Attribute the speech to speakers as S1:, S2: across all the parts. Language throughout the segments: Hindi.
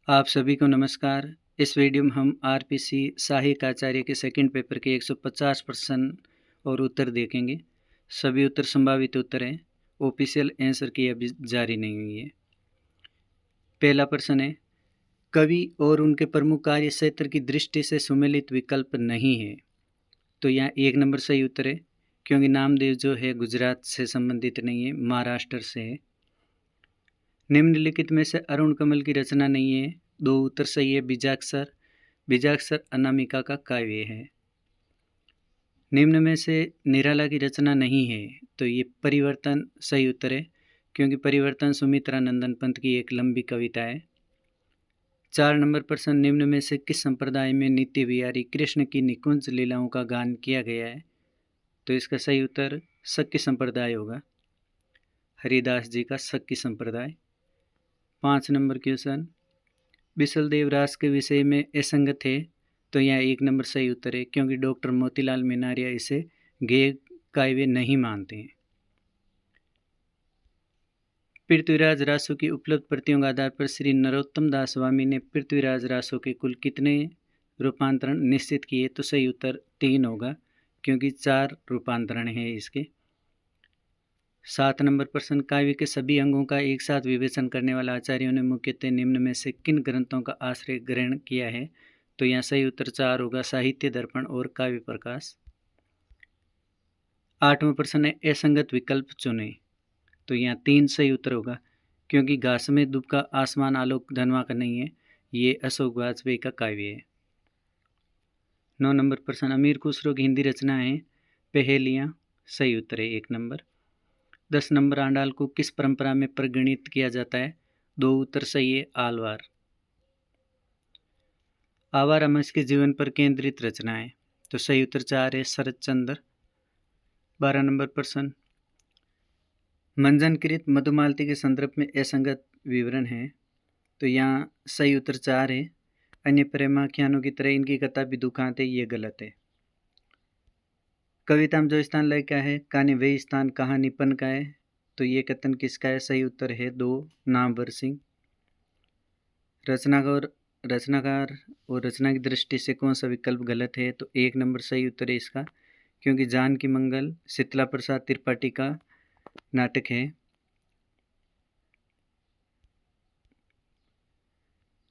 S1: आप सभी को नमस्कार। इस वीडियो में हम आरपीसी सहायक आचार्य के सेकंड पेपर के 150 प्रश्न और उत्तर देखेंगे। सभी उत्तर संभावित उत्तर हैं। ऑफिशियल आंसर की अभी जारी नहीं हुई है। पहला प्रश्न है, कवि और उनके प्रमुख कार्य क्षेत्र की दृष्टि से सुमेलित विकल्प नहीं है। तो यहाँ 1 नंबर सही उत्तर है, क्योंकि नामदेव जो है गुजरात से संबंधित नहीं है, महाराष्ट्र से है। निम्नलिखित में से अरुण कमल की रचना नहीं है। 2 उत्तर सही है। बीजाक्षर अनामिका का काव्य है। निम्न में से निराला की रचना नहीं है। तो ये परिवर्तन सही उत्तर है, क्योंकि परिवर्तन सुमित्रा नंदन पंत की एक लंबी कविता है। 4 नंबर प्रश्न, निम्न में से किस संप्रदाय में नित्य बिहारी कृष्ण की निकुंज लीलाओं का गान किया गया है। तो इसका सही उत्तर शक्य संप्रदाय होगा, हरिदास जी का शक्य संप्रदाय। 5 नंबर क्वेश्चन, बिसलदेव रास के विषय में असंगत है। तो यहाँ 1 नंबर सही उत्तर है, क्योंकि डॉक्टर मोतीलाल मिनारिया इसे गेय काव्य नहीं मानते हैं। पृथ्वीराज रासो की उपलब्ध प्रतियों के आधार पर श्री नरोत्तम दास स्वामी ने पृथ्वीराज रासो के कुल कितने रूपांतरण निश्चित किए। तो सही उत्तर 3 होगा, क्योंकि 4 रूपांतरण है इसके। 7 नंबर प्रश्न, काव्य के सभी अंगों का एक साथ विवेचन करने वाला आचार्यों ने मुख्यतः निम्न में से किन ग्रंथों का आश्रय ग्रहण किया है। तो यहाँ सही उत्तर 4 होगा, साहित्य दर्पण और काव्य प्रकाश। 8वां प्रश्न है, असंगत विकल्प चुने। तो यहाँ 3 सही उत्तर होगा, क्योंकि घास में दुब का आसमान आलोक धनवा का नहीं है, ये अशोक वाजपेयी का काव्य है। 9 नंबर प्रश्न, अमीर खुसरो की हिंदी रचना है पहेलियाँ। सही उत्तर है 1 नंबर। 10 नंबर, आंडाल को किस परंपरा में परिगणित किया जाता है। 2 उत्तर सही है, आलवार। आवार अमस के जीवन पर केंद्रित रचना है। तो सही उत्तर 4 है, शरद चंद्र। 12 नंबर प्रश्न, मंजनकृत मधुमालती के संदर्भ में असंगत विवरण है। तो यहाँ सही उत्तर 4 है, अन्य प्रेमाख्यानों की तरह इनकी कथा भी दुखांत है, ये गलत है। कविता में जो स्थान लय का है, काने वे स्थान कहाँ निपन का है। तो ये कथन किसका है। सही उत्तर है 2, नामवर सिंह। रचनाकार और रचना की दृष्टि से कौन सा विकल्प गलत है। तो 1 नंबर सही उत्तर है इसका, क्योंकि जानकी मंगल शीतला प्रसाद त्रिपाठी का नाटक है।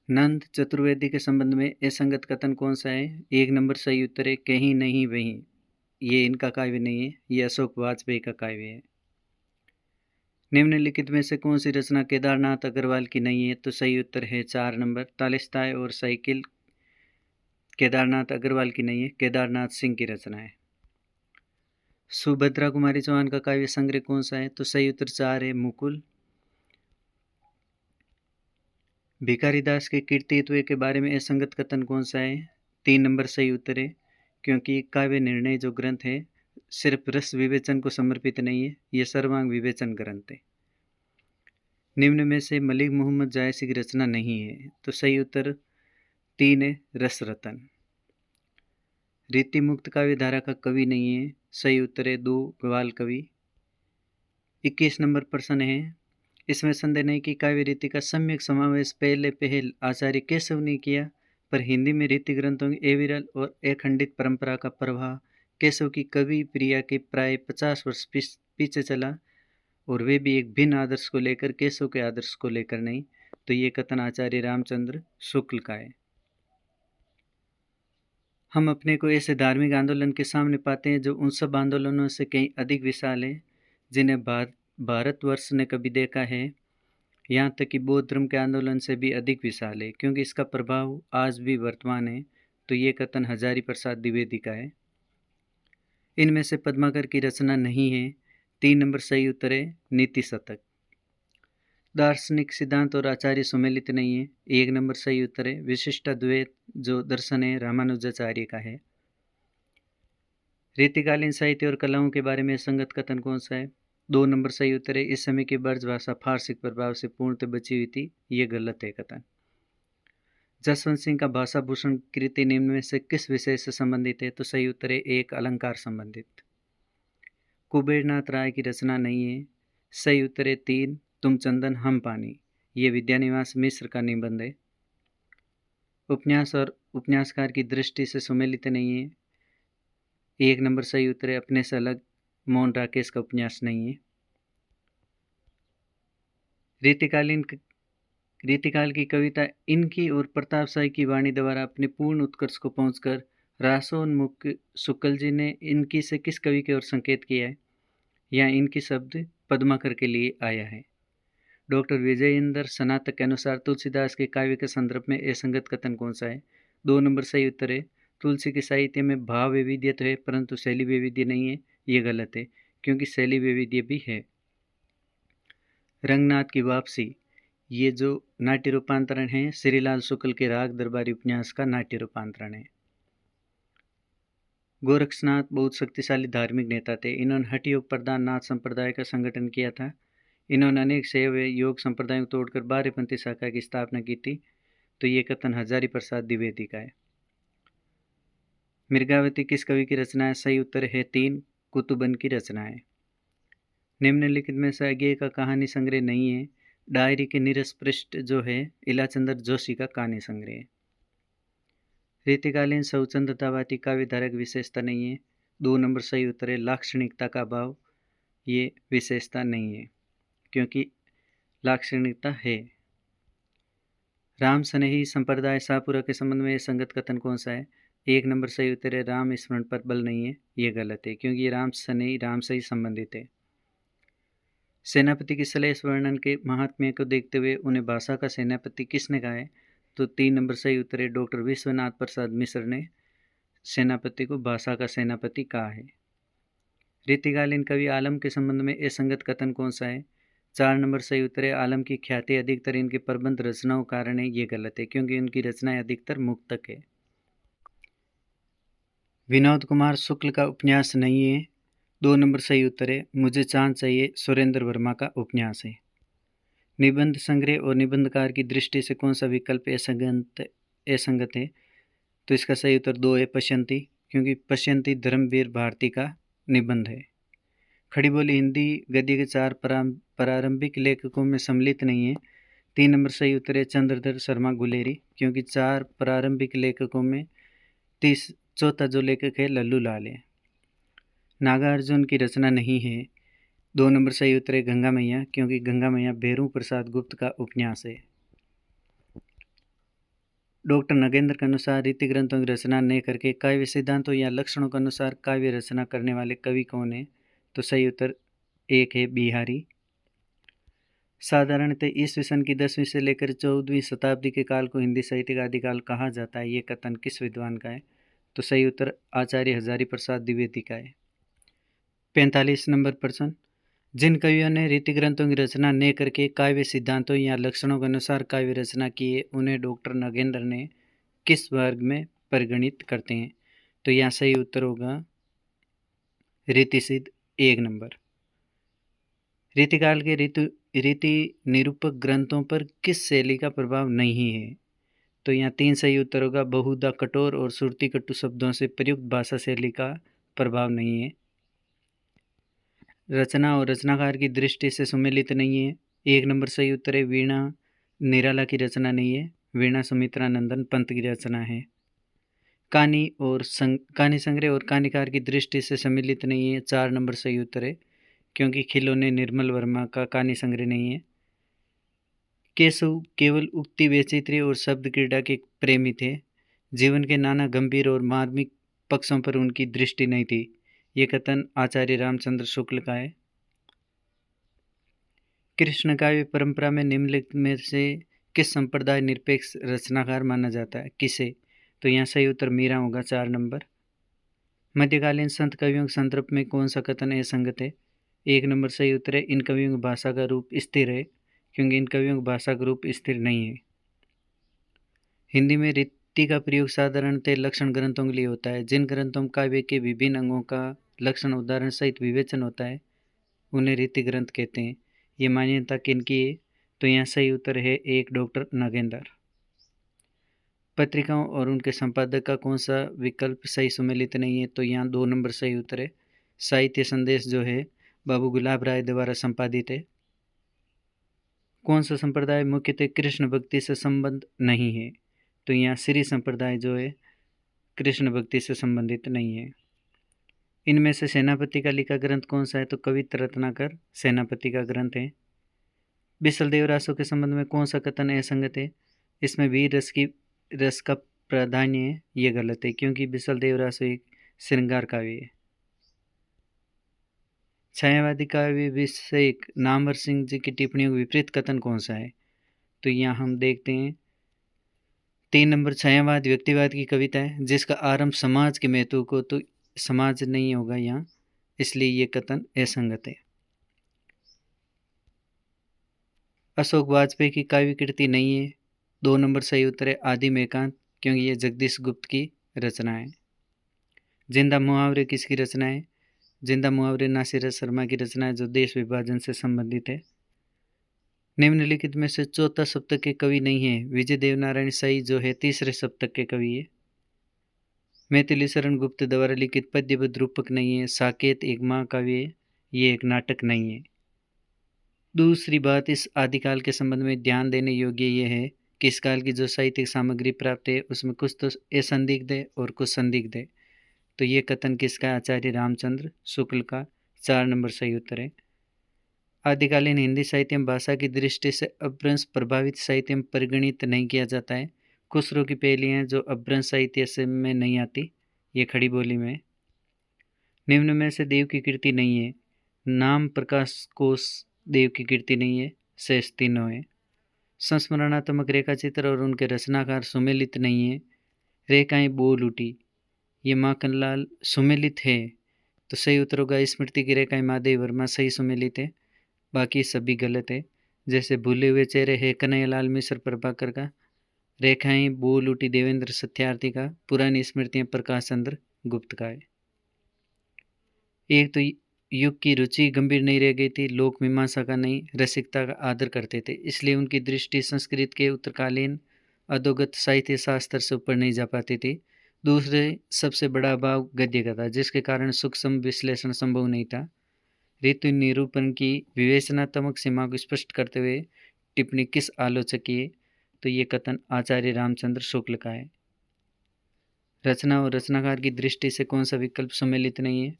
S1: नंद चतुर्वेदी के संबंध में असंगत कथन कौन सा है। 1 नंबर सही उत्तर है, कहीं नहीं वहीं। ये इनका काव्य नहीं है, ये अशोक वाजपेयी का काव्य है। निम्नलिखित में से कौन सी रचना केदारनाथ अग्रवाल की नहीं है। तो सही उत्तर है 4 नंबर, तालिस्ताय और साइकिल केदारनाथ अग्रवाल की नहीं है, केदारनाथ सिंह की रचना है। सुभद्रा कुमारी चौहान का काव्य संग्रह कौन सा है। तो सही उत्तर 4 है, मुकुल। भिखारी दास के कीर्तित्व के बारे में असंगत कथन कौन सा है। 3 नंबर सही उत्तर है, क्योंकि काव्य निर्णय जो ग्रंथ है सिर्फ रस विवेचन को समर्पित नहीं है, यह सर्वांग विवेचन ग्रंथ है। निम्न में से मलिक मोहम्मद जायसी की रचना नहीं है। तो सही उत्तर 3 है, रस रतन। रीति मुक्त काव्य धारा का कवि नहीं है। सही उत्तर है 2, ग्वाल कवि। 21 नंबर प्रश्न है, इसमें संदेह नहीं कि काव्य रीति का सम्यक समावेश पहल आचार्य केशव ने किया, पर हिंदी में रीति ग्रंथों की अविरल और अखंडित परंपरा का प्रभाव केशव की कवि प्रिया के प्राय 50 वर्ष पीछे चला, और वे भी एक भिन्न आदर्श को लेकर, केशव के आदर्श को लेकर नहीं। तो ये कथन आचार्य रामचंद्र शुक्ल का है। हम अपने को ऐसे धार्मिक आंदोलन के सामने पाते हैं जो उन सब आंदोलनों से कहीं अधिक विशाल है जिन्हें भारतवर्ष ने कभी देखा है। यहाँ तक कि बौद्ध धर्म के आंदोलन से भी अधिक विशाल है, क्योंकि इसका प्रभाव आज भी वर्तमान है। तो ये कथन हजारी प्रसाद द्विवेदी का है। इनमें से पद्माकर की रचना नहीं है। 3 नंबर सही उत्तर है, नीति शतक। दार्शनिक सिद्धांत और आचार्य सुमेलित नहीं है। 1 नंबर सही उत्तर है, विशिष्टाद्वैत जो दर्शन है रामानुजाचार्य का है। रीतिकालीन साहित्य और कलाओं के बारे में संगत कथन कौन सा है। 2 नंबर सही उत्तर है, इस समय की ब्रज भाषा फारसी प्रभाव से पूर्णतः बची हुई थी, ये गलत है कथन। जसवंत सिंह का भाषा भूषण कृति निम्न में से किस विषय से संबंधित है। तो सही उत्तर है 1, अलंकार संबंधित। कुबेरनाथ राय की रचना नहीं है। सही उत्तर है 3, तुम चंदन हम पानी। ये विद्यानिवास मिश्र का निबंध है। उपन्यास और उपन्यासकार की दृष्टि से सुमेलित नहीं है। 1 नंबर सही उत्तर है अपने से अलग मोहन राकेश का उपन्यास नहीं है। रीतिकाल की कविता इनकी और प्रताप शाही की वाणी द्वारा अपने पूर्ण उत्कर्ष को पहुंचकर रासोन्मुख शुक्ल जी ने इनकी से किस कवि की ओर संकेत किया है? यहाँ इनकी शब्द पद्माकर के लिए आया है। डॉक्टर विजयेंद्र स्नातक के अनुसार तुलसीदास के काव्य के संदर्भ में असंगत कथन कौन सा है? 2 नंबर सही उत्तर है तुलसी के साहित्य में भाव वैविध्य तो है परंतु शैली वैविध्य नहीं है। ये गलत है क्योंकि शैली वैविध्य भी है। रंगनाथ की वापसी ये जो नाट्य रूपांतरण है श्रीलाल शुक्ल के राग दरबारी उपन्यास का नाट्य रूपांतरण है। गोरक्षनाथ बहुत शक्तिशाली धार्मिक नेता थे। इन्होंने हठ योग प्रधान नाथ संप्रदाय का संगठन किया था। इन्होंने अनेक शैव योग संप्रदायों को तोड़कर बार्यपंथी शाखा की स्थापना की थी। तो ये कथन हजारी प्रसाद द्विवेदी का है। मृगावती किस कवि की रचना है? सही उत्तर है 3 कुतुबन की रचना है। निम्नलिखित में से आगे का कहानी संग्रह नहीं है। डायरी के नीरस पृष्ठ जो है इलाचंद्र जोशी का कहानी संग्रह है। रीतिकालीन स्वच्छंदतावादी काव्य धारा की विशेषता नहीं है। 2 नंबर सही उत्तर है लाक्षणिकता का अभाव। ये विशेषता नहीं है क्योंकि लाक्षणिकता है। राम स्नेही संप्रदाय शाहपुरा के संबंध में संगत कथन कौन सा है? 1 नंबर सही उत्तर है राम स्मरण पर बल नहीं है। ये गलत है क्योंकि ये राम स्नेही राम से ही संबंधित है। सेनापति की श्लेष वर्णन के महात्म्य को देखते हुए उन्हें भाषा का सेनापति किसने कहा है? तो 3 नंबर सही उत्तर है डॉक्टर विश्वनाथ प्रसाद मिश्र ने सेनापति को भाषा का सेनापति कहा है। रीतिकालीन कवि आलम के संबंध में असंगत कथन कौन सा है? 4 नंबर सही उत्तर है आलम की ख्याति अधिकतर इनके प्रबंध रचनाओं कारण है। ये गलत है क्योंकि उनकी रचनाएं अधिकतर मुक्तक है। विनोद कुमार शुक्ल का उपन्यास नहीं है। 2 नंबर सही उत्तर है मुझे चांद चाहिए सुरेंद्र वर्मा का उपन्यास है। निबंध संग्रह और निबंधकार की दृष्टि से कौन सा विकल्प असंगत है? तो इसका सही उत्तर 2 है पश्यंती, क्योंकि पश्यंती धर्मवीर भारती का निबंध है। खड़ी बोली हिंदी गद्य के 4 प्रारंभिक लेखकों में सम्मिलित नहीं है। 3 नंबर सही उत्तर है चंद्रधर शर्मा गुलेरी, क्योंकि 4 प्रारंभिक लेखकों में चौथा जो लेखक है लल्लू लाल है। नागार्जुन की रचना नहीं है। 2 नंबर सही उत्तर है गंगा मैया, क्योंकि गंगा मैया भेरू प्रसाद गुप्त का उपन्यास है। डॉक्टर नगेंद्र के अनुसार रीति ग्रंथों की रचना न करके काव्य सिद्धांतों या लक्षणों के अनुसार काव्य रचना करने वाले कवि कौन है? तो सही उत्तर 1 है बिहारी। साधारणतः ईस्वी सन की 10वीं से लेकर 14वीं शताब्दी के काल को हिंदी साहित्य का आदिकाल कहा जाता है। ये कथन किस विद्वान का है? तो सही उत्तर आचार्य हजारी प्रसाद द्विवेदी का है। 45 नंबर प्रश्न, जिन कवियों ने रीति ग्रंथों की रचना न करके काव्य सिद्धांतों या लक्षणों के अनुसार काव्य रचना की है उन्हें डॉक्टर नगेंद्र ने किस वर्ग में परिगणित करते हैं? तो यहाँ सही उत्तर होगा रीतिसिद्ध 1 नंबर। रीतिकाल के रीति निरूपक ग्रंथों पर किस शैली का प्रभाव नहीं है? तो यहाँ 3 सही उत्तर होगा बहुधा कठोर और श्रुति कटु शब्दों से प्रयुक्त भाषा शैली का प्रभाव नहीं है। रचना और रचनाकार की दृष्टि से सुमेलित नहीं है। 1 नंबर सही उत्तर है वीणा निराला की रचना नहीं है। वीणा सुमित्रा नंदन पंत की रचना है। कहानी संग्रह और कहानीकार की दृष्टि से सम्मिलित नहीं है। 4 नंबर सही उत्तर है क्योंकि खिलौने निर्मल वर्मा का कहानी संग्रह नहीं है। केशव केवल उक्ति वैचित्र्य और शब्द क्रीड़ा के प्रेमी थे। जीवन के नाना गंभीर और मार्मिक पक्षों पर उनकी दृष्टि नहीं थी। ये कथन आचार्य रामचंद्र शुक्ल का है। कृष्ण काव्य परंपरा में निम्नलिखित में से किस संप्रदाय निरपेक्ष रचनाकार माना जाता है? किसे? तो यहाँ सही उत्तर मीरा होगा 4 नंबर। मध्यकालीन संत कवियों के संदर्भ में कौन सा कथन असंगत है? 1 नंबर सही उत्तर है इन कवियों की भाषा का रूप स्थिर है, क्योंकि इन कवियों की भाषा का रूप स्थिर नहीं है। हिंदी में रीति का प्रयोग साधारणतः लक्षण ग्रंथों के लिए होता है। जिन ग्रंथों में काव्य के विभिन्न अंगों का लक्षण उदाहरण सहित विवेचन होता है उन्हें रीति ग्रंथ कहते हैं। ये मान्यता किनकी है? तो यहाँ सही उत्तर है 1 डॉक्टर नगेंद्र। पत्रिकाओं और उनके संपादक का कौन सा विकल्प सही सुमेलित नहीं है? तो यहाँ 2 नंबर सही उत्तर है साहित्य संदेश जो है बाबू गुलाब राय द्वारा संपादित है। कौन सा संप्रदाय मुख्यतः कृष्ण भक्ति से संबंध नहीं है? तो यहाँ श्री संप्रदाय जो है कृष्ण भक्ति से संबंधित नहीं है। इनमें से सेनापति का लिखा ग्रंथ कौन सा है? तो कवित्र रत्नाकर सेनापति का ग्रंथ है। बिसल देवरासों के संबंध में कौन सा कथन असंगत है? इसमें वीर रस का प्राधान्य है, ये गलत है, क्योंकि बिसल देवरासो एक श्रृंगार काव्य है। छायावादी काव्य विषय नामवर सिंह जी की टिप्पणियों के विपरीत कथन कौन सा है? तो यहाँ हम देखते हैं 3 नंबर, छायावाद व्यक्तिवाद की कविता है जिसका आरंभ समाज के महत्व को, तो समाज नहीं होगा यहाँ, इसलिए ये कथन असंगत है। अशोक वाजपेयी की काव्य कृति नहीं है। 2 नंबर सही उत्तर है आदि में एकांत, क्योंकि ये जगदीश गुप्त की रचना है। जिंदा मुहावरे किसकी रचना है? जिंदा मुहावरे नासिर शर्मा की रचना है, जो देश विभाजन से संबंधित है। निम्नलिखित में से चौथा सप्तक के कवि नहीं है। विजय देवनारायण साई जो है तीसरे सप्तक के कवि है। मैथिली शरण गुप्त द्वारा लिखित पद्यबद्ध रूपक नहीं है। साकेत एक महाकाव्य है, ये एक नाटक नहीं है। दूसरी बात, इस आदिकाल के संबंध में ध्यान देने योग्य ये है कि इस काल की जो साहित्यिक सामग्री प्राप्त है उसमें कुछ तो असंदिग्ध है और कुछ संदिग्ध है। तो ये कथन किसका? आचार्य रामचंद्र शुक्ल का। 4 नंबर सही उत्तर है। आदिकालीन हिंदी साहित्य में भाषा की दृष्टि से अपभ्रंश प्रभावित साहित्य में परिगणित नहीं किया जाता है। खुसरो की पहली हैं जो अपभ्रंश साहित्य से में नहीं आती, ये खड़ी बोली में। निम्न में से देव की कृति नहीं है। नाम प्रकाश कोश देव की कृति नहीं है, शेष तीनों है। संस्मरणात्मक रेखाचित्र और उनके रचनाकार सुमेलित नहीं है। रेखाएं बोल उठी, ये माखनलाल सुमेलित है, तो सही उत्तर होगा स्मृति की रेखाएं महादेव वर्मा सही सुमेलित है, बाकी सभी गलत है। जैसे भूले हुए चेहरे है कन्हैयालाल मिश्र प्रभाकर का, रेखाएं बोल उठी देवेंद्र सत्यार्थी का, पुरानी स्मृतियां प्रकाश चंद्र गुप्त का है। एक तो युग की रुचि गंभीर नहीं रह गई थी, लोक मीमांसा का नहीं रसिकता का आदर करते थे, इसलिए उनकी दृष्टि संस्कृत के उत्तरकालीन अधोगत साहित्य शास्त्र से ऊपर नहीं जा पाती थी। दूसरे सबसे बड़ा अभाव गद्य का था, जिसके कारण सूक्ष्म विश्लेषण संभव नहीं था। ऋतु निरूपण की विवेचनात्मक सीमा को स्पष्ट करते हुए टिप्पणी किस आलोचक की है? तो ये कथन आचार्य रामचंद्र शुक्ल का है। रचना और रचनाकार की दृष्टि से कौन सा विकल्प सम्मिलित नहीं है?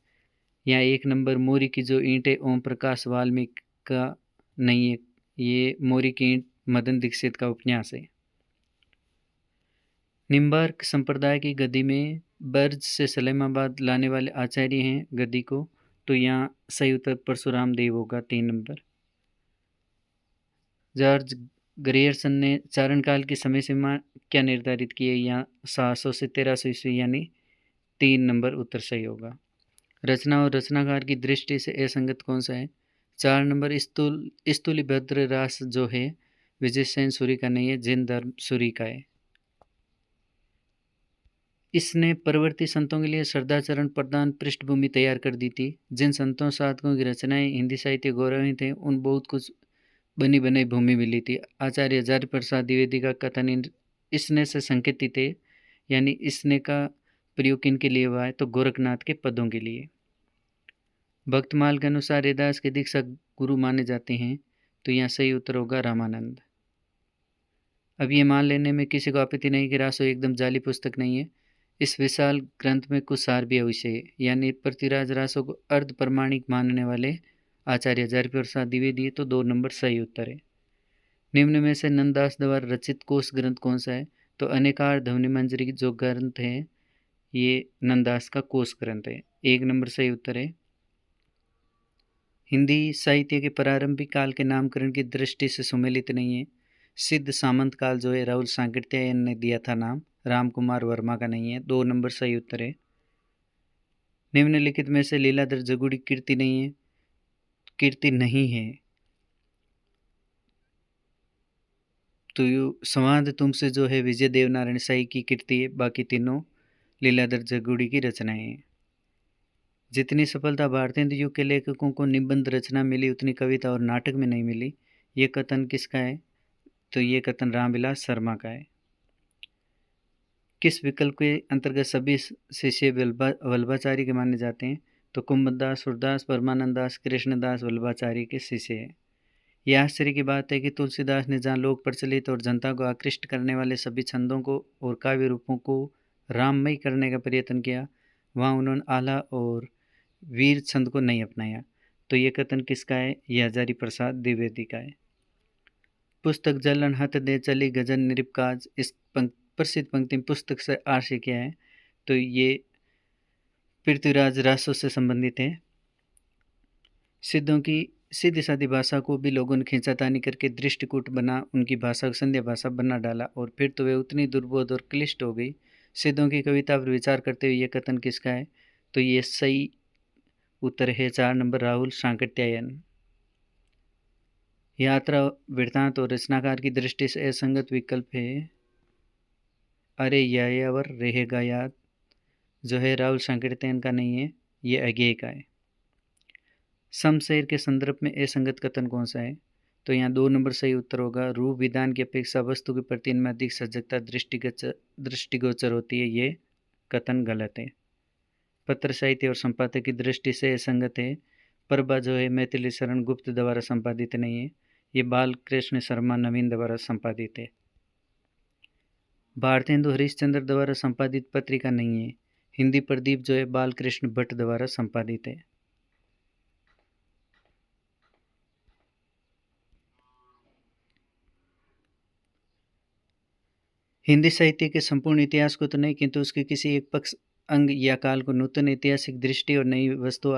S1: यहाँ 1 नंबर, मोरी की जो ईंट है ओम प्रकाश वाल्मीकि का नहीं है, ये मोरी की ईंट मदन दीक्षित का उपन्यास है। निम्बार्क संप्रदाय की गद्दी में बर्ज से सलेमाबाद लाने वाले आचार्य हैं गद्दी को, तो यहाँ सही उत्तर परशुराम देव होगा। 3 नंबर। जॉर्ज ग्रियर्सन ने चारण काल की समय सीमा क्या निर्धारित की है? यहाँ 700 से 1300 ईस्वी, यानी 3 नंबर उत्तर सही होगा। रचना और रचनाकार की दृष्टि से असंगत कौन सा है? 4 नंबर, स्तुलिभद्र रास जो है विजयसेन सूरी का नहीं है, जैन धर्म सूरी का है। इसने परवर्ती संतों के लिए श्रद्धाचरण प्रदान पृष्ठभूमि तैयार कर दी थी। जिन संतों साधकों की रचनाएं हिंदी साहित्य गौरवित थे, उन बहुत कुछ बनी बनाई भूमि मिली थी। आचार्य हजारी प्रसाद द्विवेदी का कथन इसने से संकेतित है, यानी इसने का प्रयोग किनके लिए हुआ है? तो गोरखनाथ के पदों के लिए। भक्तमाल के अनुसार रैदास के दीक्षा गुरु माने जाते हैं, तो यहाँ सही उत्तर होगा रामानंद। अब ये मान लेने में किसी को आपत्ति नहीं कि रासो एकदम जाली पुस्तक नहीं है। इस विशाल ग्रंथ में कुछ सार भी अवश्य है, यानी पृथ्वीराज रासो को अर्ध प्रमाणिक मानने वाले आचार्य हजारी प्रसाद द्विवेदी, तो 2 नंबर सही उत्तर है। निम्न में से नंददास द्वारा रचित कोश ग्रंथ कौन सा है? तो अनेकार ध्वनि मंजरी जो ग्रंथ है, ये नंददास का कोश ग्रंथ है। 1 नंबर सही उत्तर है। हिंदी साहित्य के प्रारंभिक काल के नामकरण की दृष्टि से सुमेलित नहीं है। सिद्ध सामंत काल जो है राहुल सांकृत्यायन ने दिया था नाम, राम कुमार वर्मा का नहीं है। 2 नंबर सही उत्तर है। निम्नलिखित में से लीलाधर जगुड़ी कीर्ति नहीं है, कीर्ति नहीं है, तो संवाद तुमसे जो है विजय देवनारायण साई की कीर्ति है, बाकी तीनों लीलाधर जगुड़ी की रचनाएं हैं। जितनी सफलता भारतीय युग के लेखकों को निबंध रचना मिली, उतनी कविता और नाटक में नहीं मिली। ये कथन किसका है? तो ये कथन रामविलास शर्मा का है। किस विकल्प के अंतर्गत सभी शिष्य वल्लभाचार्य के माने जाते हैं? तो कुंभदास, सूरदास, परमानंद दास, कृष्णदास वल्लभाचार्य के शिष्य हैं। यह आश्चर्य की बात है कि तुलसीदास ने जहाँ लोक प्रचलित और जनता को आकृष्ट करने वाले सभी छंदों को और काव्य रूपों को राममय करने का प्रयत्न किया, वहाँ उन्होंने आला और वीर छंद को नहीं अपनाया। तो ये कथन किसका है? यह हजारी प्रसाद द्विवेदी का है। पुस्तक जलन हथ दे चली गजन निरपकाज, इस प्रसिद्ध पंक्ति में पुस्तक से आशय क्या है? तो ये पृथ्वीराज रासो से संबंधित है। सिद्धों की सीधी सादी भाषा को भी लोगों ने खींचातानी करके दृष्टिकूट बना, उनकी भाषा को संध्या भाषा बना डाला और फिर तो वे उतनी दुर्बोध और क्लिष्ट हो गई। सिद्धों की कविता पर विचार करते हुए ये कथन किसका है? तो ये सही उत्तर है 4 नंबर राहुल सांकृत्यायन। यात्रा वृत्तांत और रचनाकार की दृष्टि से असंगत विकल्प है अरे यायावर रहेगा याद, जो है राहुल सांकृत्यायन का नहीं है, ये अज्ञेय का है। समशेर के संदर्भ में असंगत कथन कौन सा है? तो यहाँ 2 नंबर सही उत्तर होगा। रूप विधान की अपेक्षा वस्तु के प्रति इनमें अधिक सजगता दृष्टिगोचर होती है, ये कथन गलत है। पत्र साहित्य और संपादक की दृष्टि से असंगत है। प्रभा जो है मैथिली शरण गुप्त द्वारा संपादित नहीं है, ये बालकृष्ण शर्मा नवीन द्वारा संपादित है। भारतेंदु हरिश्चंद्र द्वारा संपादित पत्रिका नहीं है। हिंदी प्रदीप जो है बालकृष्ण भट्ट द्वारा संपादित है। हिंदी साहित्य के संपूर्ण इतिहास को तो नहीं, किंतु उसके किसी एक पक्ष, अंग या काल को नूतन ऐतिहासिक दृष्टि और नई वस्तु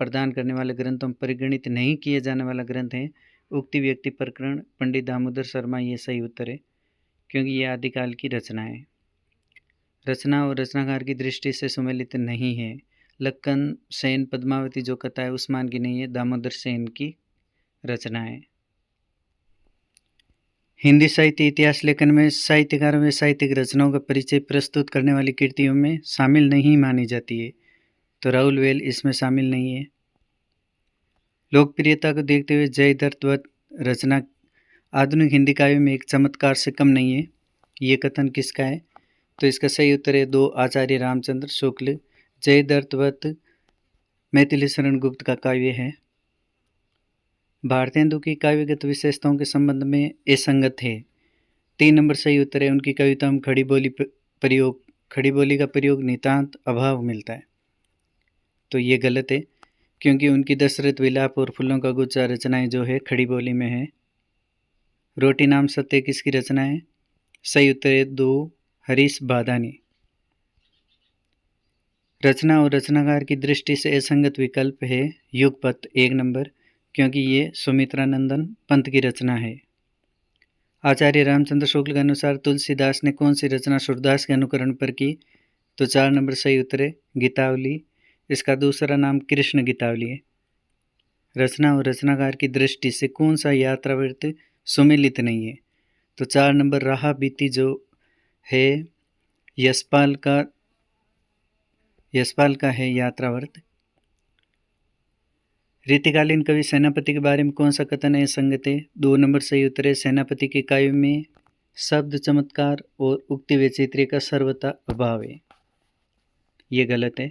S1: प्रदान करने वाले ग्रंथों में परिगणित नहीं किए जाने वाला ग्रंथ है उक्ति व्यक्ति प्रकरण पंडित दामोदर शर्मा। ये सही उत्तर है, क्योंकि ये आदिकाल की रचना है। रचना और रचनाकार की दृष्टि से सुमेलित नहीं है। लक्कन सेन पद्मावती जो कथा है उस्मान की नहीं है, दामोदर सेन की रचना है। हिंदी साहित्य इतिहास लेखन में साहित्यकारों में साहित्यिक रचनाओं का परिचय प्रस्तुत करने वाली कृतियों में शामिल नहीं मानी जाती है, तो राहुल वेल इसमें शामिल नहीं है। लोकप्रियता को देखते हुए जयदत्त रचना आधुनिक हिंदी काव्य में एक चमत्कार से कम नहीं है, ये कथन किसका है? तो इसका सही उत्तर है 2 आचार्य रामचंद्र शुक्ल। जयदत्त मैथिली शरण गुप्त का काव्य है। भारतेंदु की काव्यगत विशेषताओं के संबंध में असंगत है। 3 नंबर सही उत्तर है। उनकी कविता में खड़ी बोली का प्रयोग नितांत अभाव मिलता है, तो ये गलत है, क्योंकि उनकी दशरथ विलाप और फूलों का गुच्छा रचनाएं जो है खड़ी बोली में है। रोटी नाम सत्य किसकी रचना है? सही उत्तर है 2 हरीश बादानी। रचना और रचनाकार की दृष्टि से असंगत विकल्प है युगपत 1 नंबर, क्योंकि ये सुमित्रानंदन पंत की रचना है। आचार्य रामचंद्र शुक्ल के अनुसार तुलसीदास ने कौन सी रचना सूरदास के अनुकरण पर की? तो 4 नंबर सही उत्तर है गीतावली। इसका दूसरा नाम कृष्ण गीतावली है। रचना और रचनाकार की दृष्टि से कौन सा यात्रावृत्त सुमेलित नहीं है? तो 4 नंबर राह बीती जो है यशपाल का है यात्रावर्त। रीतिकालीन कवि सेनापति के बारे में कौन सा कथन है संगत है? 2 नंबर सही उत्तर है सेनापति के काव्य में शब्द चमत्कार और उक्ति वैचित्र्य का सर्वथा अभाव है, ये गलत है।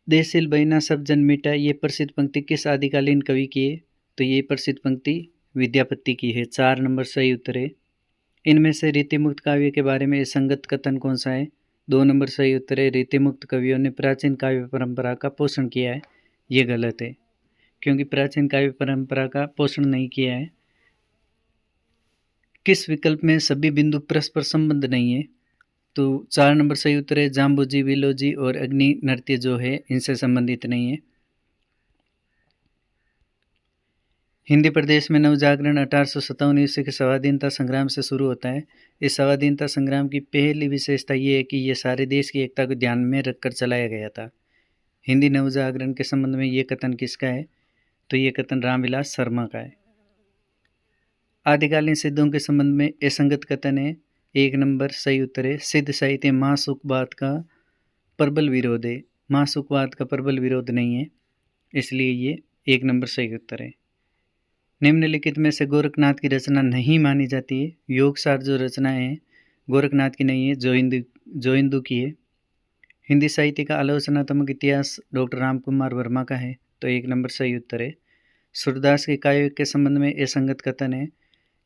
S1: देसिल बहिना सब जन मिटा, ये प्रसिद्ध पंक्ति किस आदिकालीन कवि की है? तो ये प्रसिद्ध पंक्ति विद्यापति की है। 4 नंबर सही उत्तर है। इनमें से रीतिमुक्त काव्य के बारे में संगत कथन कौन सा है? 2 नंबर सही उत्तर है रीतिमुक्त कवियों ने प्राचीन काव्य परंपरा का पोषण किया है, ये गलत है, क्योंकि प्राचीन काव्य परंपरा का पोषण नहीं किया है। किस विकल्प में सभी बिंदु परस्पर संबंध नहीं है? तो 4 नंबर सही उत्तर है जाम्बूजी विलोजी और अग्नि नृत्य जो है इनसे संबंधित नहीं है। हिंदी प्रदेश में नवजागरण 1857 ईस्वी के स्वाधीनता संग्राम से शुरू होता है। इस स्वाधीनता संग्राम की पहली विशेषता ये है कि यह सारे देश की एकता को ध्यान में रखकर चलाया गया था। हिंदी नवजागरण के संबंध में ये कथन किसका है? तो ये कथन रामविलास शर्मा का है। आदिकालीन सिद्धों के संबंध में असंगत कथन है। 1 नंबर सही उत्तर है सिद्ध साहित्य महासुखवाद का प्रबल विरोध है। महासुखवाद का प्रबल विरोध नहीं है, इसलिए ये 1 नंबर सही उत्तर है। निम्नलिखित में से गोरखनाथ की रचना नहीं मानी जाती है। योगसार जो रचना है गोरखनाथ की नहीं है, जोइंदू की है। हिंदी साहित्य का आलोचनात्मक इतिहास डॉक्टर राम कुमार वर्मा का है, तो 1 नंबर सही उत्तर है। सूरदास के काव्य के संबंध में असंगत कथन है।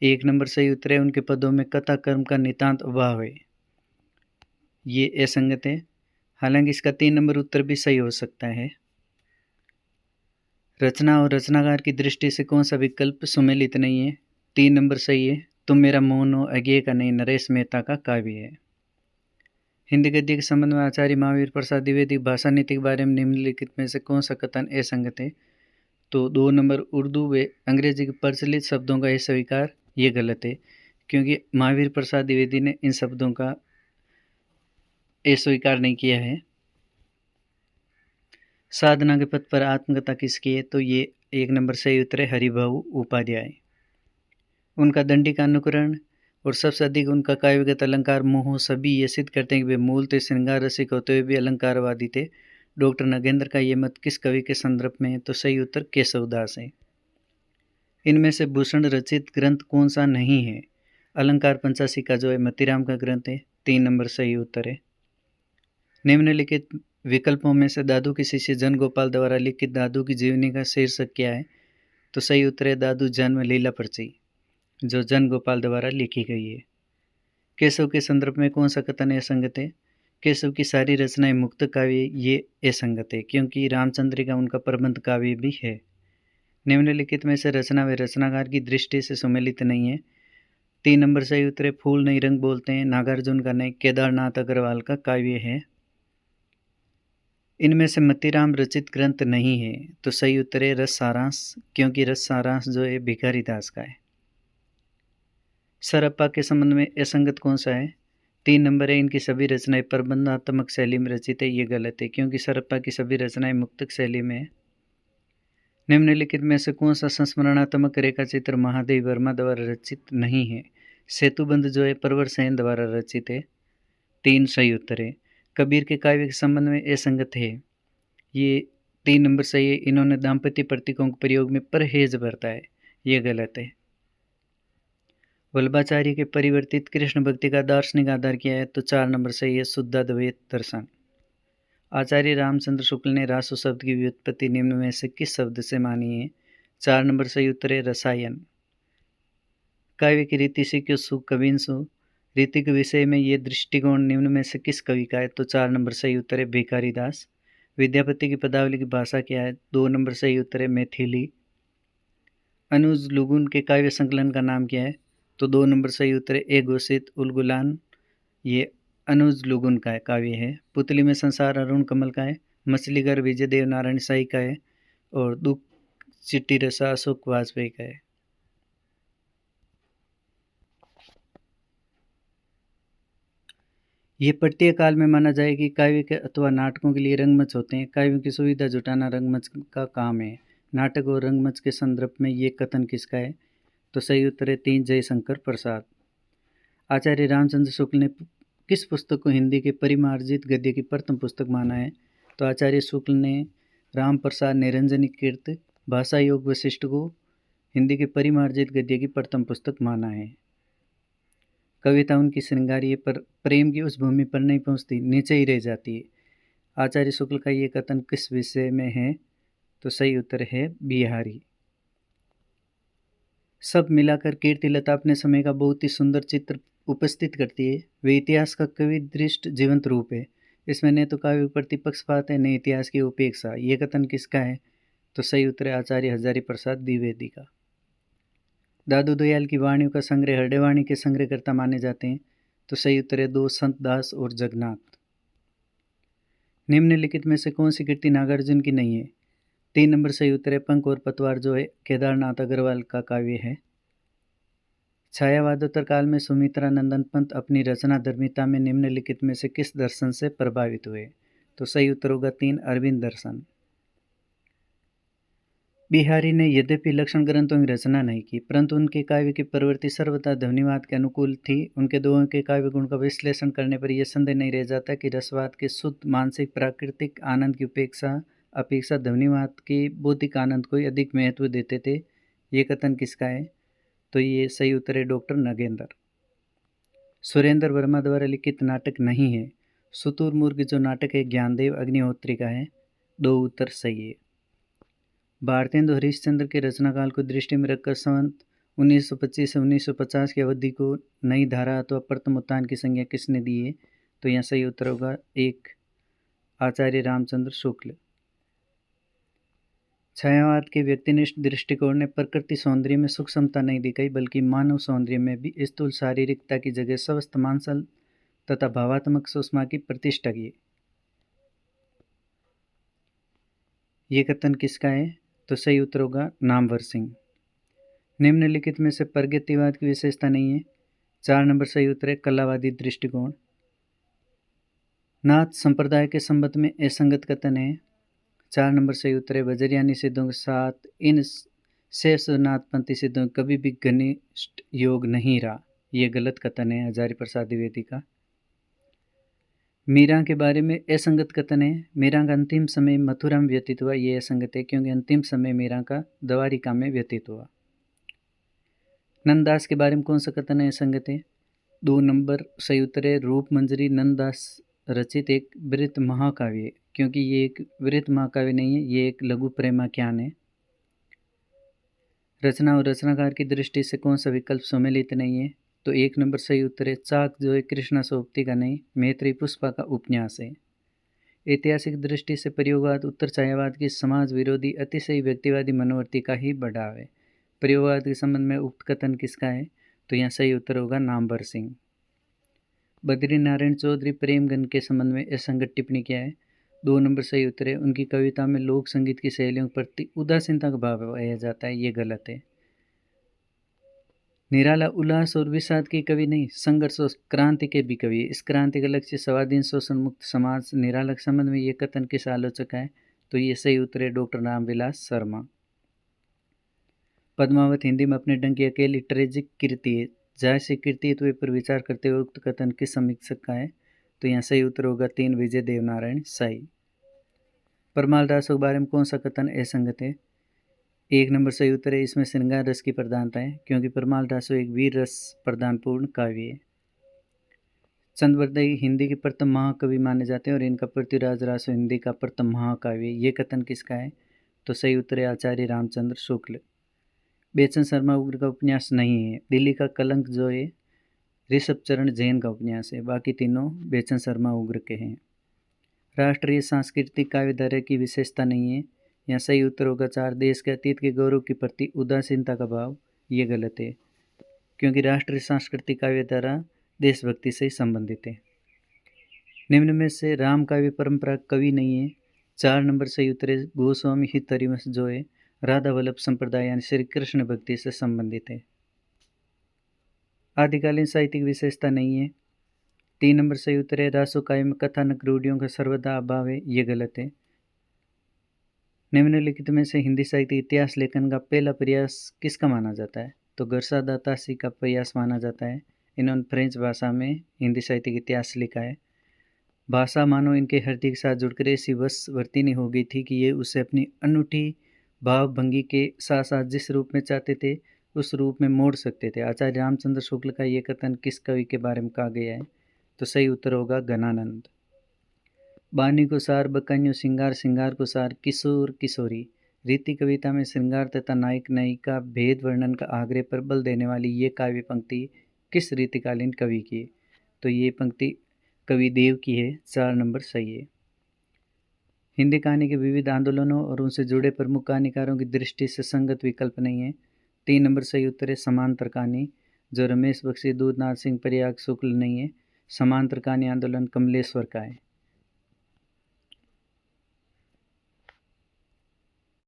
S1: 1 नंबर सही उत्तर है, उनके पदों में कथा कर्म का नितांत अभाव है। ये असंगत है। हालांकि इसका 3 नंबर उत्तर भी सही हो सकता है। रचना और रचनाकार की दृष्टि से कौन सा विकल्प सुमेलित नहीं है? 3 नंबर सही है। तुम मेरा मौन हो अज्ञेय का नहीं, नरेश मेहता का काव्य है। हिंदी गद्य के संबंध में आचार्य महावीर प्रसाद द्विवेदी भाषा नीति के बारे में निम्नलिखित में से कौन सा कथन असंगत है? तो 2 नंबर उर्दू व अंग्रेजी के प्रचलित शब्दों का स्वीकार, ये गलत है, क्योंकि महावीर प्रसाद द्विवेदी ने इन शब्दों का स्वीकार नहीं किया है। साधना के पथ पर आत्मकथा किसकी है? तो ये 1 नंबर सही उत्तर है, हरिभाऊ उपाध्याय। उनका दंडी का अनुकरण और सबसे अधिक उनका काव्यगत अलंकार मोह सभी ये सिद्ध करते हैं कि वे मूलतः श्रृंगार रसिक होते हुए भी अलंकारवादी थे। डॉक्टर नगेंद्र का ये मत किस कवि के संदर्भ में है? तो सही उत्तर केशवदास है। इनमें से भूषण रचित ग्रंथ कौन सा नहीं है? अलंकार पंचासी का जो है मतीराम का ग्रंथ है। 3 नंबर सही उत्तर है। निम्नलिखित विकल्पों में से दादू के शिष्य जन गोपाल द्वारा लिखित दादू की जीवनी का शीर्षक क्या है? तो सही उत्तर है दादू जन्म लीला पर्ची, जो जन गोपाल द्वारा लिखी गई है। केशव के संदर्भ में कौन सा कथन असंगत है? केशव की सारी रचनाएं मुक्त काव्य, ये असंगत है, क्योंकि रामचंद्रिका उनका प्रबंध काव्य भी है। निम्नलिखित में से रचना व रचनाकार की दृष्टि से सुमेलित नहीं है। 3 नंबर सही उत्तर है, फूल नहीं रंग बोलते हैं, नागार्जुन का नहीं, केदारनाथ अग्रवाल का काव्य है। इनमें से मतीराम रचित ग्रंथ नहीं है। तो सही उत्तर है रस सारांश, क्योंकि रस सारांश जो है भिखारी दास का है। सरप्पा के संबंध में असंगत कौन सा है? 3 नंबर है, इनकी सभी रचनाएं प्रबंधात्मक शैली में रचित है, ये गलत है, क्योंकि सरप्पा की सभी रचनाएं मुक्तक शैली में है। निम्नलिखित में से कौन सा संस्मरणात्मक रेखाचित्र महादेव वर्मा द्वारा रचित नहीं है? सेतुबंध जो है प्रवर सेन द्वारा रचित है। 3 सही उत्तर है। कबीर के काव्य के संबंध में असंगत है, ये 3 नंबर सही है, इन्होंने दाम्पत्य प्रतीकों के प्रयोग में परहेज बरता है, ये गलत है। वल्लभाचार्य के परिवर्तित कृष्ण भक्ति का दार्शनिक आधार क्या है? तो 4 नंबर सही है, शुद्धाद्वैत दर्शन। आचार्य रामचंद्र शुक्ल ने रासु शब्द की व्युत्पत्ति निम्न में से किस शब्द से मानी है? 4 नंबर सही उत्तर है, रसायन। काव्य की रीति से क्यों सु कविंसु, रीति के विषय में ये दृष्टिकोण निम्न में से किस कवि का है? तो 4 नंबर सही उत्तर है, भिखारी दास। विद्यापति की पदावली की भाषा क्या है? 2 नंबर सही उत्तर है, मैथिली। अनुज लुगुन के काव्य संकलन का नाम क्या है? तो 2 नंबर सही उत्तर है, ए घोषित उलगुलान, ये अनुज लुगुन का काव्य है। पुतली में संसार अरुण कमल का है। मछलीघर विजय देव नारायण साई का है। और दुख चिट्ठी रसा अशोक वाजपेयी का है। ये प्रत्येक काल में माना जाए कि काव्य के अथवा नाटकों के लिए रंगमंच होते हैं। काव्यों की सुविधा जुटाना रंगमंच का काम है। नाटक और रंगमंच के संदर्भ में ये कथन किसका है? तो सही उत्तर है, 3 जयशंकर प्रसाद। आचार्य रामचंद्र शुक्ल ने किस पुस्तक को हिंदी के परिमार्जित गद्य की प्रथम पुस्तक माना है? तो आचार्य शुक्ल ने राम प्रसाद निरंजनी कीर्त भाषा योग वशिष्ठ को हिंदी के परिमार्जित गद्य की प्रथम पुस्तक माना है। कविता उनकी श्रृंगारी पर प्रेम की उस भूमि पर नहीं पहुंचती, नीचे ही रह जाती है। आचार्य शुक्ल का ये कथन किस विषय में है? तो सही उत्तर है, बिहारी। सब मिलाकर कीर्तिलता अपने समय का बहुत ही सुंदर चित्र उपस्थित करती है। वे इतिहास का कवि दृष्ट जीवंत रूप है। इसमें न तो काव्य प्रति पक्षपात है, न इतिहास की उपेक्षा। ये कथन किसका है? तो सही उत्तर है, आचार्य हजारी प्रसाद द्विवेदी का। दादू दयाल की वाणियों का संग्रह हृदयवाणी के संग्रहकर्ता माने जाते हैं। तो सही उत्तर है, 2 संत दास और जगन्नाथ। निम्नलिखित में से कौन सी कृति नागार्जुन की नहीं है? 3 नंबर सही उत्तर है, पंख और पतवार जो है केदारनाथ अग्रवाल का काव्य है। छायावादोत्तर काल में सुमित्रा नंदन पंत अपनी रचना धर्मिता में निम्नलिखित में से किस दर्शन से प्रभावित हुए? तो सही उत्तर होगा 3 अरविंद दर्शन। बिहारी ने यद्यपि लक्षण ग्रंथों की रचना नहीं की, परंतु उनके काव्य की प्रवृत्ति सर्वथा ध्वनिवाद के अनुकूल थी। उनके दोहों के काव्य गुण का विश्लेषण करने पर यह संदेह नहीं रह जाता कि रसवाद के शुद्ध मानसिक प्राकृतिक आनंद की अपेक्षा ध्वनिवाद के बौद्धिक आनंद को ही अधिक महत्व देते थे। ये कथन किसका है? तो ये सही उत्तर है, डॉक्टर नगेंद्र। सुरेंद्र वर्मा द्वारा लिखित नाटक नहीं है। शुतुरमुर्ग जो नाटक है ज्ञानदेव अग्निहोत्री का है। 2 उत्तर सही है। भारतेंदु हरिश्चंद्र के रचनाकाल को दृष्टि में रखकर संवत 1925 से 1950 की अवधि को नई धारा अथवा प्रथम उत्थान की संज्ञा किसने दी है? तो यहाँ सही उत्तर होगा 1 आचार्य रामचंद्र शुक्ल। छायावाद के व्यक्तिनिष्ठ दृष्टिकोण ने प्रकृति सौंदर्य में सूक्ष्मता नहीं दिखाई, बल्कि मानव सौंदर्य में भी स्थूल शारीरिकता की जगह स्वस्थ मांसल तथा भावात्मक सुषमा की प्रतिष्ठा की। ये कथन किसका है? तो सही उत्तर होगा नामवर सिंह। निम्नलिखित में से प्रगतिवाद की विशेषता नहीं है। 4 नंबर सही उत्तर है कलावादी दृष्टिकोण। नाथ संप्रदाय के संबंध में असंगत कथन है। 4 नंबर सही उत्तर है वज्रयानी सिद्धों के साथ इन शेषनाथपंथी सिद्धों कभी भी घनिष्ठ योग नहीं रहा। ये गलत कथन है हजारी प्रसाद द्विवेदी का। मीरा के बारे में असंगत कथन है। मीरा का अंतिम समय मथुरा में व्यतीत हुआ। ये असंगत है क्योंकि अंतिम समय मीरा का द्वारिका में व्यतीत हुआ। नंददास के बारे में कौन सा कथन है असंगत है? 2 नंबर सही उत्तर है रूप मंजरी नंददास रचित एक वृत्त महाकाव्य है, क्योंकि ये एक वृत्त महाकाव्य नहीं है, ये एक लघु प्रेमाख्यान है। रचना और रचनाकार की दृष्टि से कौन सा विकल्प सम्मिलित नहीं है? तो 1 नंबर सही उत्तर है चाक जो है कृष्णा सोप्ती का नहीं, मैत्री पुष्पा का उपन्यास है। ऐतिहासिक दृष्टि से प्रयोगवाद उत्तर छायावाद की समाज विरोधी अतिशय व्यक्तिवादी मनोवृत्ति का ही बढ़ाव है। प्रयोगवाद के संबंध में उक्त कथन किसका है? तो यहाँ सही उत्तर होगा नामवर सिंह। बद्री नारायण चौधरी प्रेमगन के संबंध में असंगत टिप्पणी क्या है? 2 नंबर सही उत्तर है उनकी कविता में लोक संगीत की शैलियों के प्रति उदासीनता का भाव पाया जाता है। ये गलत है। निराला उल्लास और विषाद के कवि नहीं, संघर्ष और क्रांति के भी कवि है। इस क्रांति का लक्ष्य स्वाधीन शोषण मुक्त समाज। निराला के संबंध में ये कथन किस आलोचक है? तो ये सही उत्तर है डॉक्टर रामविलास शर्मा। पद्मावत हिंदी में अपने ढंग की अकेली ट्रेजिक कृति है। जायसी कृतित्व पर विचार करते हुए उक्त कथन किस समीक्षक का है? तो यहाँ सही उत्तर होगा 3 विजय देवनारायण साई। परमाल दासों के बारे में कौन सा कथन असंगत है? 1 नंबर सही उत्तर है इसमें श्रृंगार रस की प्रधानता है, क्योंकि परमाल दासो एक वीर रस प्रधानपूर्ण काव्य है। चंद्रवरदाई हिंदी के प्रथम महाकवि माने जाते हैं और इनका पृथ्वीराज रासो हिंदी का प्रथम महाकाव्य। ये कथन किसका है? तो सही उत्तर है आचार्य रामचंद्र शुक्ल। बेचन शर्मा उग्र का उपन्यास नहीं है। दिल्ली का कलंक जो है ऋषभ चरण जैन का उपन्यास है। बाकी तीनों बेचन शर्मा उग्र के हैं। राष्ट्रीय सांस्कृतिक काव्यधारा की विशेषता नहीं है। यहाँ सही उत्तर होगा 4 देश के अतीत के गौरव के प्रति उदासीनता का भाव। ये गलत है, क्योंकि राष्ट्रीय सांस्कृतिक काव्यधारा देशभक्ति से संबंधित है। निम्न में से राम काव्य परंपरा कवि नहीं है। 4 नंबर सही उत्तर है गोस्वामी हित हरिवंश जो है राधा वल्लभ संप्रदाय यानी श्री कृष्ण भक्ति से संबंधित है। आदिकालीन साहित्यिक विशेषता नहीं है। 3 नंबर सही उत्तर है रासो काव्य में कथानक रूढ़ियों का सर्वदा अभाव है। ये गलत है। निम्नलिखित में से हिंदी साहित्य इतिहास लेखन का पहला प्रयास किसका माना जाता है? तो गरसा दातासी का प्रयास माना जाता है। इन्होंने फ्रेंच भाषा में हिंदी साहित्य का इतिहास लिखा है। भाषा मानो इनके हृदय के साथ जुड़कर ऐसी वशवर्तिनी हो गई थी कि ये उसे अपनी अनूठी भावभंगी के साथ साथ जिस रूप में चाहते थे उस रूप में मोड़ सकते थे। आचार्य रामचंद्र शुक्ल का ये कथन किस कवि के बारे में कहा गया है? तो सही उत्तर होगा घनानंद। बानी को सार बकान्यो श्रृंगार, श्रृंगार को सार किशोर किशोरी। रीति कविता में श्रृंगार तथा नायक नायिका भेद वर्णन का आग्रह पर बल देने वाली ये काव्य पंक्ति किस रीतिकालीन कवि की है? तो ये पंक्ति कवि देव की है। 4 नंबर सही है। हिंदी कहानी के विविध आंदोलनों और उनसे जुड़े प्रमुख कहानीकारों की दृष्टि से संगत विकल्प नहीं है। 3 नंबर सही उत्तर है समांतर कहानी जो रमेश बख्शी, दूधनाथ सिंह, प्रयाग शुक्ल नहीं है। समांतर कहानी आंदोलन कमलेश्वर का है।